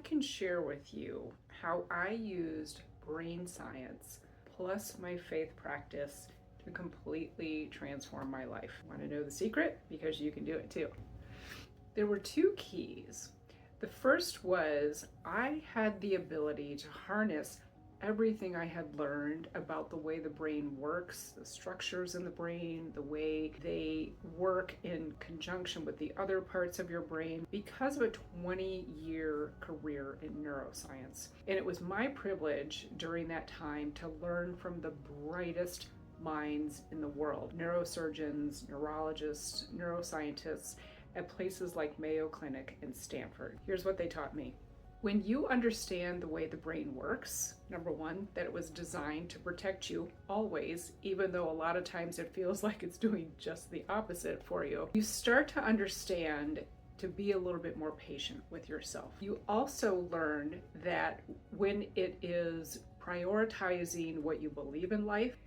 can share with you how I used brain science plus my faith practice to completely transform my life. Want to know the secret? Because you can do it too. There were two keys. The first was I had the ability to harness everything I had learned about the way the brain works, the structures in the brain, the way they work in conjunction with the other parts of your brain, because of a 20-year career in neuroscience. And it was my privilege during that time to learn from the brightest minds in the world, neurosurgeons, neurologists, neuroscientists, at places like Mayo Clinic and Stanford. Here's what they taught me. When you understand the way the brain works, number one, that it was designed to protect you always, even though a lot of times it feels like it's doing just the opposite for you, you start to understand to be a little bit more patient with yourself. You also learn that when it is prioritizing what you believe in life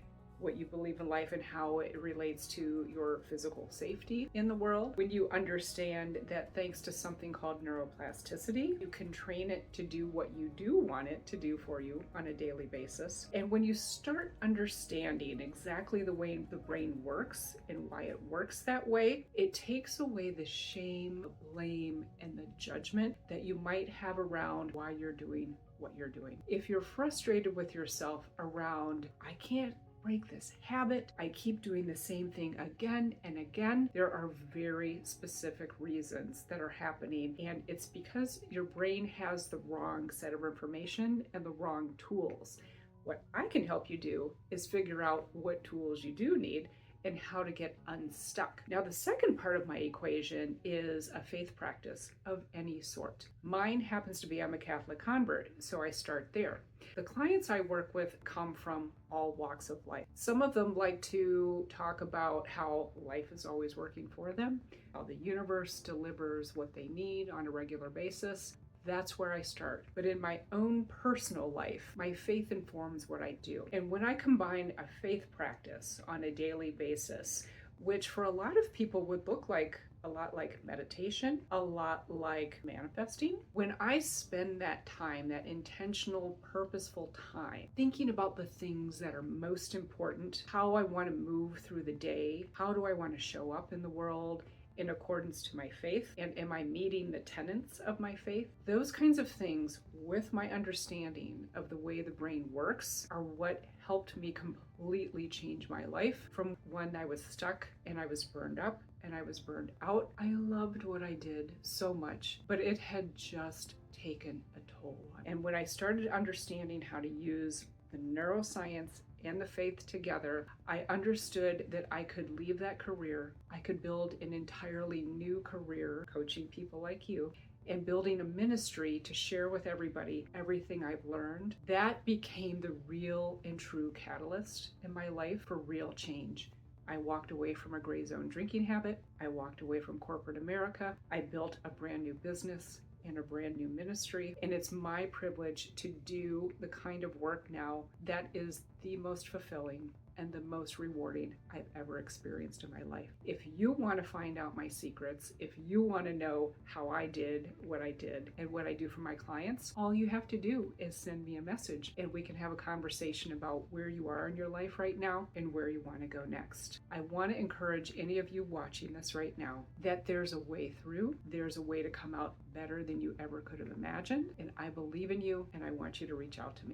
and how it relates to your physical safety in the world. When you understand that thanks to something called neuroplasticity, you can train it to do what you do want it to do for you on a daily basis. And when you start understanding exactly the way the brain works and why it works that way, it takes away the shame, the blame, and the judgment that you might have around why you're doing what you're doing. If you're frustrated with yourself around, I can't break this habit, I keep doing the same thing again and again, there are very specific reasons that are happening, and it's because your brain has the wrong set of information and the wrong tools. What I can help you do is figure out what tools you do need and how to get unstuck. Now, the second part of my equation is a faith practice of any sort. Mine happens to be I'm a Catholic convert, so I start there. The clients I work with come from all walks of life. Some of them like to talk about how life is always working for them, how the universe delivers what they need on a regular basis. That's where I start. But in my own personal life, my faith informs what I do. And when I combine a faith practice on a daily basis, which for a lot of people would look like a lot like meditation, a lot like manifesting. When I spend that time, that intentional, purposeful time, thinking about the things that are most important, how I want to move through the day, how do I want to show up in the world, in accordance to my faith, and am I meeting the tenets of my faith? Those kinds of things, with my understanding of the way the brain works, are what helped me completely change my life from when I was stuck and I was burned up and I was burned out. I loved what I did so much, but it had just taken a toll. And when I started understanding how to use the neuroscience and the faith together, I understood that I could leave that career. I could build an entirely new career coaching people like you and building a ministry to share with everybody everything I've learned. That became the real and true catalyst in my life for real change. I walked away from a gray zone drinking habit. I walked away from corporate America. I built a brand new business and a brand new ministry. And it's my privilege to do the kind of work now that is the most fulfilling and the most rewarding I've ever experienced in my life. If you want to find out my secrets, if you want to know how I did what I did and what I do for my clients, all you have to do is send me a message and we can have a conversation about where you are in your life right now and where you want to go next. I want to encourage any of you watching this right now that there's a way through, there's a way to come out better than you ever could have imagined, and I believe in you and I want you to reach out to me.